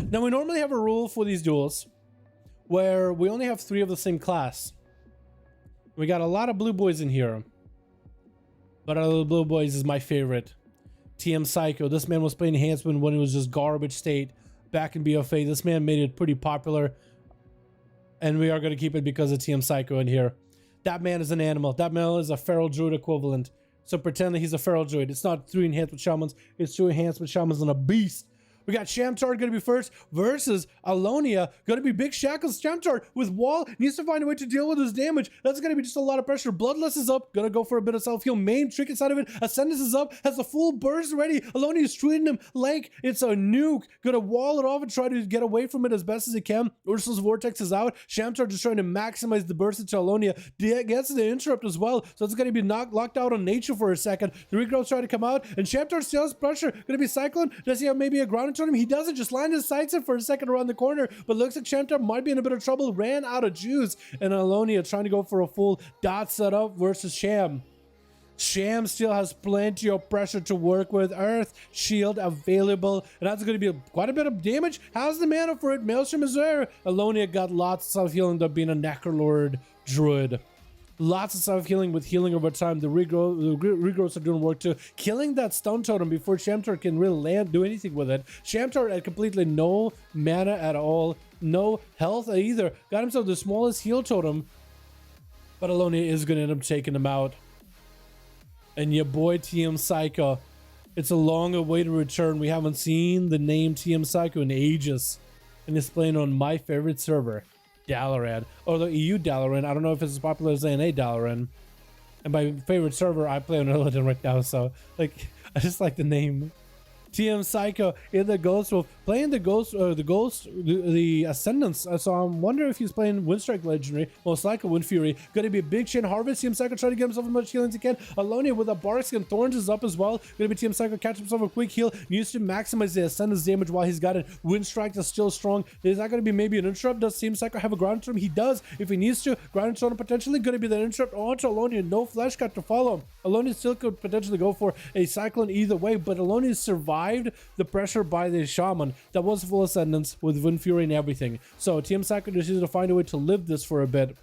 Now, we normally have a rule for these duels where we only have 3 of the same class. We got a lot of blue boys in here, but out of the blue boys is my favorite. TM Psycho. This man was playing Enhancement when it was just garbage state back in BFA. This man made it pretty popular, and we are going to keep it because of TM Psycho in here. That man is an animal. That man is a feral druid equivalent. So pretend that he's a feral druid. It's not 3 enhancement shamans. It's 2 enhancement shamans and a beast. We got Shamtar going to be first versus Alonia. Going to be big shackles. Shamtar with wall needs to find a way to deal with his damage. That's going to be just a lot of pressure. Bloodlust is up. Going to go for a bit of self-heal. Main trick inside of it. Ascendance is up. Has the full burst ready. Alonia is treating him like it's a nuke. Going to wall it off and try to get away from it as best as he can. Ursul's Vortex is out. Shamtar just trying to maximize the burst into Alonia. Gets the interrupt as well. So it's going to be locked out on nature for a second. The regrowth's trying to come out. And Shamtar still has pressure. Going to be Cyclone. Does he have maybe a ground on him? He doesn't. Just lined his sights in for a second around the corner, but looks like Shamtar might be in a bit of trouble. Ran out of juice, and Alonia trying to go for a full dot setup versus Sham. Sham still has plenty of pressure to work with. Earth Shield available, and that's going to be quite a bit of damage. Has the mana for it. Maelstrom is there. Alonia got lots of self-healing, up being a Necrolord Druid. Lots of self-healing with healing over time. The regrowths are doing work too. Killing that stun totem before Shamtar can really do anything with it. Shamtar had completely no mana at all. No health either. Got himself the smallest heal totem. But Alonia is going to end up taking him out. And your boy TM Psycho. It's a long awaited return. We haven't seen the name TM Psycho in ages. And it's playing on my favorite server, Dalaran, or the EU Dalaran. I don't know if it's as popular as NA Dalaran. And my favorite server, I play on Illidan right now, so like I just like the name. TM Psycho in the Ghost Wolf, playing the the Ascendants. So I'm wondering if he's playing Windstrike Legendary, most likely Wind Fury. Going to be a big chain harvest. TM Psycho trying to get himself as much healing as he can. Alonia with a Bark Skin, Thorns is up as well. Going to be TM Psycho catch himself a quick heal. Needs to maximize the Ascendance damage while he's got it. Windstrike is still strong. There's not going to be maybe an interrupt. Does TM Psycho have a ground storm? He does if he needs to. Ground storm potentially going to be the interrupt onto Alonia. No flesh cut to follow. Alonia still could potentially go for a Cyclone either way, but Alonia survived the pressure by the Shaman that was full Ascendance with Wind Fury and everything. So TM Psycho just needs to find a way to live this for a bit,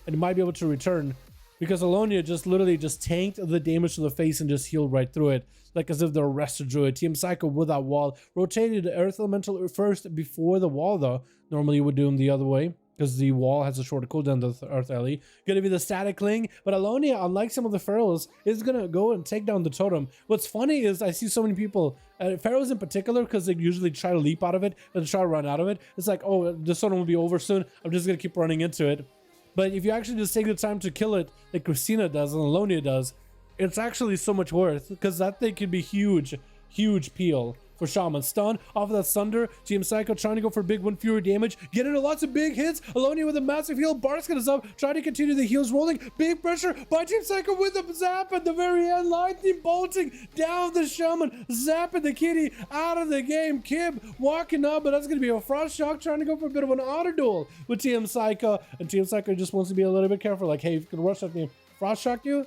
and he might be able to return because Alonia just literally just tanked the damage to the face and just healed right through it, like as if they're a Resto Druid. TM Psycho with that wall rotated the Earth Elemental first before the wall though. Normally you would do them the other way, because the wall has a shorter cooldown than the Earth Ellie. Gonna be the Static Ling, but Alonia, unlike some of the Pharaohs, is gonna go and take down the totem. What's funny is I see so many people, Pharaohs in particular, because they usually try to leap out of it and try to run out of it. It's like, oh, this totem will be over soon. I'm just gonna keep running into it. But if you actually just take the time to kill it, like Christina does and Alonia does, it's actually so much worth, because that thing can be huge, huge peel. For Shaman. Stun off of that Thunder. TM Psycho trying to go for big Wind Fury damage. Getting lots of big hits. Alonia with a massive heal. Barskin is up. Trying to continue the heals rolling. Big pressure by TM Psycho with the zap at the very end. Lightning bolting down the Shaman. Zapping the kitty out of the game. Kib walking up, but that's going to be a Frost Shock. Trying to go for a bit of an auto duel with TM Psycho. And TM Psycho just wants to be a little bit careful. Like, hey, if you can rush at me, Frost Shock you?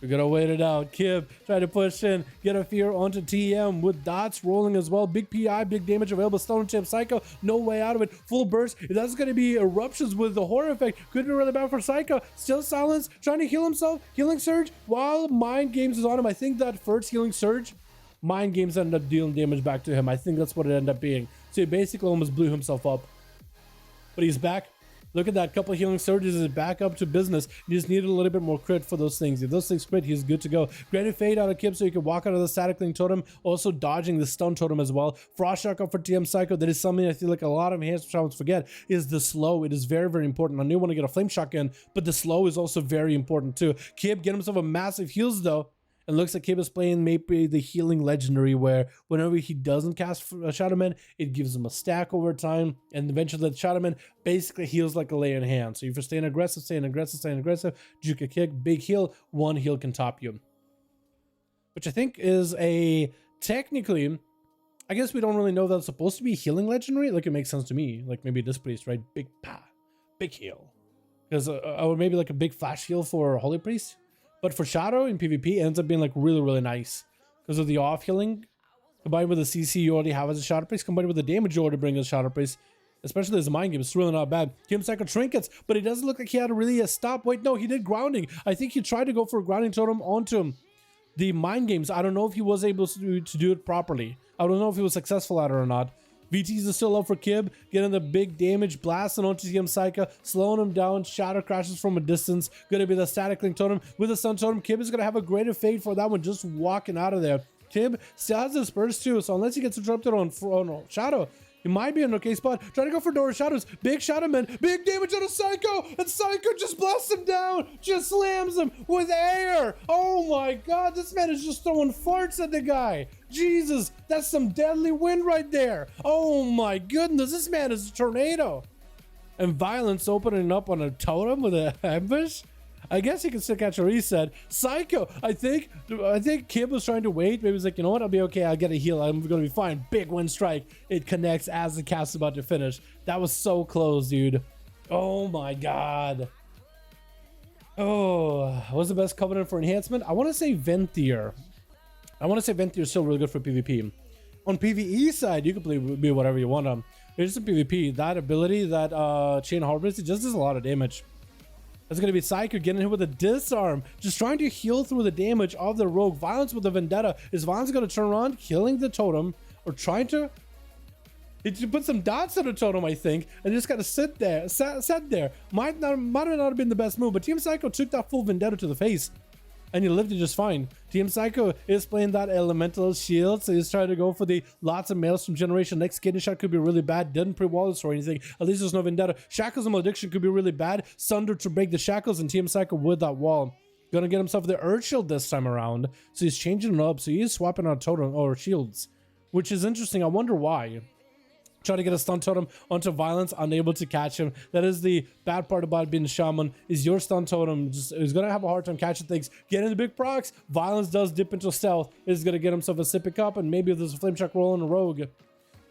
We're gonna wait it out. Kib try to push in, get a fear onto TM with dots rolling as well. Big PI, big damage available. Stone TM Psycho, no way out of it. Full burst. That's gonna be eruptions with the horror effect. Could be really bad for Psycho. Still silence, trying to heal himself. Healing Surge while Mind Games is on him. I think that first Healing Surge, Mind Games ended up dealing damage back to him. I think that's what it ended up being. So he basically almost blew himself up. But he's back. Look at that, couple of healing surges is back up to business. You just needed a little bit more crit for those things. If those things crit, he's good to go. Granted fade out of Kib so you can walk out of the Static Ling totem, also dodging the stun totem as well. Frost Shock up for TM Psycho. That is something I feel like a lot of enhanced shamans forget, is the slow. It is very, very important. I do want to get a Flame Shock in, but the slow is also very important too. Kib get himself a massive heals though. It looks like Kib is playing maybe the healing legendary, where whenever he doesn't cast a Shadowman, it gives him a stack over time, and eventually the Shadowman basically heals like a lay in hand. So if you're staying aggressive, Juka kick, big heal, one heal can top you. Which I think is a, technically, I guess we don't really know that it's supposed to be healing legendary. Like, it makes sense to me. Like maybe this priest, right? Big heal. Because, or maybe like a big flash heal for Holy Priest. But for Shadow in PvP, it ends up being like really, really nice because of the off healing. Combined with the CC you already have as a shadow priest, combined with the damage you already bring as a shadow priest, especially as a mind game, it's really not bad. Team Psycho trinkets, but it doesn't look like he had really a stop. Wait, no, he did grounding. I think he tried to go for a grounding totem onto the mind games. I don't know if he was able to do it properly. I don't know if he was successful at it or not. VTs are still up for Kib, getting the big damage, blasting onto Team Psycho, slowing him down, shadow crashes from a distance. Gonna be the static link totem with the stun totem. Kib is gonna have a greater fate for that one, just walking out of there. Kib still has his burst too, so unless he gets interrupted on Shadow, he might be in an okay spot. Trying to go for Door of Shadows. Big Shadow Man. Big damage on a Psycho. And Psycho just blasts him down. Just slams him with air. Oh my god. This man is just throwing farts at the guy. Jesus. That's some deadly wind right there. Oh my goodness. This man is a tornado. And Violence opening up on a totem with an ambush. I guess he can still catch a reset. Psycho, I think Kib was trying to wait. Maybe he's like, you know what, I'll be okay. I'll get a heal. I'm gonna be fine. Big wind strike. It connects as the cast is about to finish. That was so close, dude. Oh my god. Oh, what's the best covenant for enhancement? I want to say Venthyr. I want to say Venthyr is still really good for PvP. On PvE side, you can be whatever you want. It's just PvP. That ability, that Chain Harvest, it just does a lot of damage. That's going to be Psycho getting hit with a disarm, just trying to heal through the damage of the rogue. Violence with the vendetta. Is Violence going to turn around, killing the totem, or trying to put some dots on the totem, I think, and just got to sit there, sat there. Might not have been the best move, but Team Psycho took that full vendetta to the face, and he lived it just fine. Team Psycho is playing that elemental shield, so he's trying to go for the lots of Maelstrom generation. Next kidney shot could be really bad. Didn't pre-wall this or anything. At least there's no vendetta. Shackles and Malediction could be really bad. Sunder to break the shackles, and Team Psycho with that wall. Gonna get himself the Earth Shield this time around, so he's changing it up. So he is swapping out totem or shields, which is interesting. I wonder why. Try to get a stun totem onto Violence, unable to catch him. That is the bad part about being a Shaman, is your stun totem is gonna have a hard time catching things. Getting the big procs. Violence does dip into stealth, is gonna get himself a sippy cup, and maybe if there's a flame shock roll on a rogue,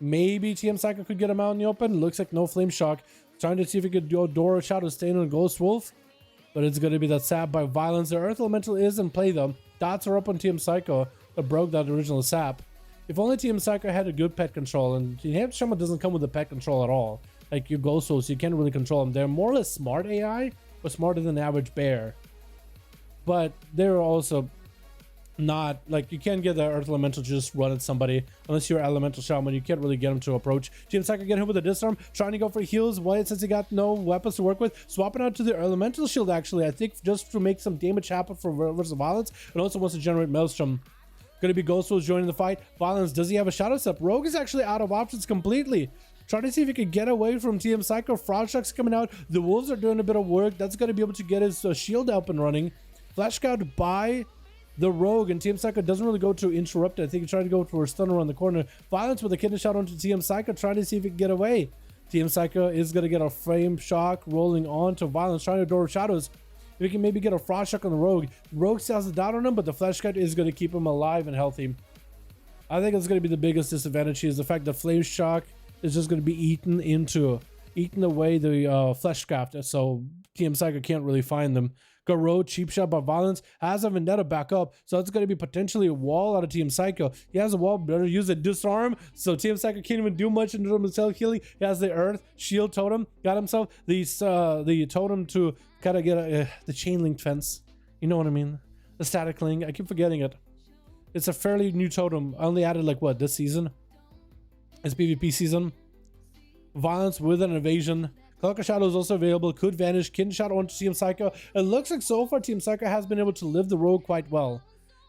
maybe TM Psycho could get him out in the open. Looks like no flame shock. Trying to see if he could do a Door of Shadow staying on Ghost Wolf, but it's gonna be that sap by Violence. The Earth Elemental is in play though. Dots are up on TM Psycho that broke that original sap. If only Team Psycho had a good pet control, and Shaman doesn't come with a pet control at all. Like your Ghost Souls, you can't really control them. They're more or less smart AI, but smarter than the average bear. But they're also not, like, you can't get the Earth Elemental to just run at somebody. Unless you're Elemental Shaman, you can't really get them to approach. Team Psycho getting hit with a disarm, trying to go for heals. Why? Since he got no weapons to work with. Swapping out to the Elemental Shield, actually, I think just to make some damage happen for versus Violence. And also wants to generate Maelstrom. Going to be Ghost Wolves joining the fight. Violence, does he have a Shadow Step? Rogue is actually out of options completely. Trying to see if he can get away from TM Psycho. Fraud Shock's coming out. The Wolves are doing a bit of work. That's going to be able to get his shield up and running. Flash Scout by the Rogue, and TM Psycho doesn't really go to interrupt it. I think he tried to go for a stun around the corner. Violence with a kidney shot onto TM Psycho, trying to see if he can get away. TM Psycho is going to get a frame shock rolling on to Violence, trying to Door of Shadows. We can maybe get a Frost Shock on the Rogue. Rogue still has a dot on him, but the Flesh Cut is going to keep him alive and healthy. I think it's going to be the biggest disadvantage here, is the fact that Flame Shock is just going to be eaten away the Flesh Scaft, so TM Psycho can't really find them. Garou, cheap shot by Violence, has a Vendetta back up, so it's going to be potentially a wall out of TM Psycho. He has a wall, better use a Disarm, so TM Psycho can't even do much in terms of self-healing. He has the Earth Shield Totem, got himself the Totem to kind of get the Chain Link Fence. You know what I mean? The Static Link, I keep forgetting it. It's a fairly new totem. I only added, like, what, this season? It's PvP season. Violence with an Evasion. Cloak of Shadow is also available. Could vanish. Kidney shot onto Team Psycho. It looks like so far Team Psycho has been able to live the Rogue quite well.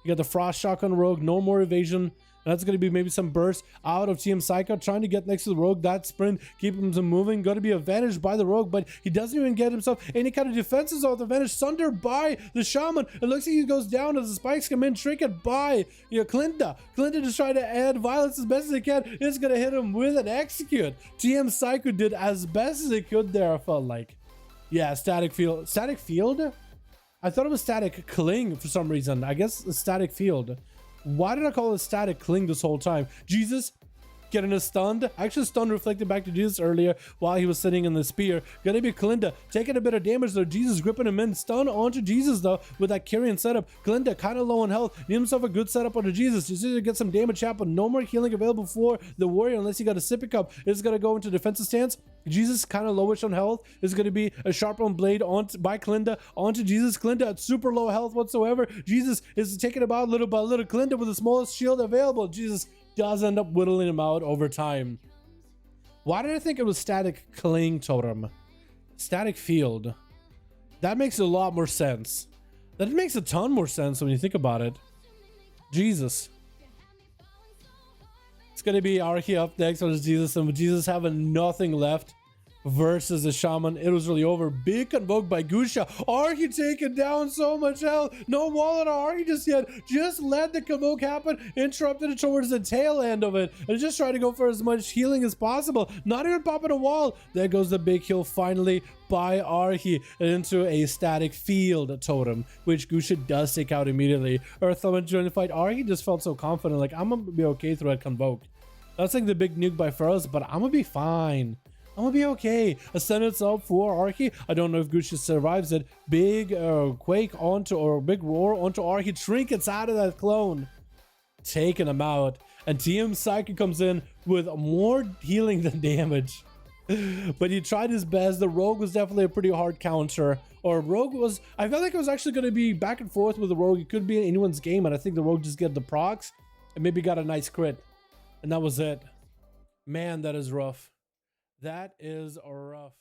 You got the Frost Shock on the Rogue. No more evasion. And that's going to be maybe some burst out of Team Psycho. Trying to get next to the Rogue. That sprint. Keep him moving. Going to be advantaged by the Rogue. But he doesn't even get himself any kind of defenses off the advantage. Sunder by the Shaman. It looks like he goes down as the spikes come in. Trinket by Clinta. Clinta just trying to add violence as best as he can. It's going to hit him with an execute. TM Psycho did as best as he could there, I felt like. Yeah, static field. Static field? I thought it was static cling for some reason. I guess the static field. Why did I call it static cling this whole time? Jesus, getting a stunned. Actually, stun reflected back to Jesus earlier while he was sitting in the spear. Gonna be Kalinda taking a bit of damage though. Jesus gripping him in. Stun onto Jesus though with that carrying setup. Kalinda kind of low on health. Need himself a good setup onto Jesus. Just to get some damage happen. No more healing available for the warrior unless he got a sippy cup. It's gonna go into defensive stance. Jesus kind of lowish on health. Is going to be a sharp on blade by Kalinda onto Jesus. Kalinda at super low health whatsoever. Jesus is taking him out little by little. Kalinda with the smallest shield available. Jesus does end up whittling him out over time. Why did I think it was static cling totem? Static field. That makes a lot more sense. That makes a ton more sense when you think about it. Jesus. It's going to be Archie up next versus Jesus, and with Jesus having nothing left versus the Shaman, it was really over. Big convoke by Gusha. Archie taking down so much health. No wall on Archie just yet. Just let the convoke happen. Interrupted it towards the tail end of it. And just trying to go for as much healing as possible. Not even popping a wall. There goes the big kill finally by Archie into a static field totem, which Gusha does take out immediately. Earthwoman joined the fight. Archie just felt so confident, like, I'm gonna be okay through that convoke. That's like the big nuke by Pharaohs, but I'm gonna be fine. I'm gonna be okay. Ascendance up for Archie. I don't know if Gusha survives it. Big quake onto, or big roar onto Archie. Trinkets out of that clone. Taking him out. And TM Psychic comes in with more healing than damage. But he tried his best. The Rogue was definitely a pretty hard counter. Or Rogue was, I felt like it was actually going to be back and forth with the Rogue. It could be in anyone's game, and I think the Rogue just get the procs and maybe got a nice crit. And that was it. Man, that is rough. That is rough.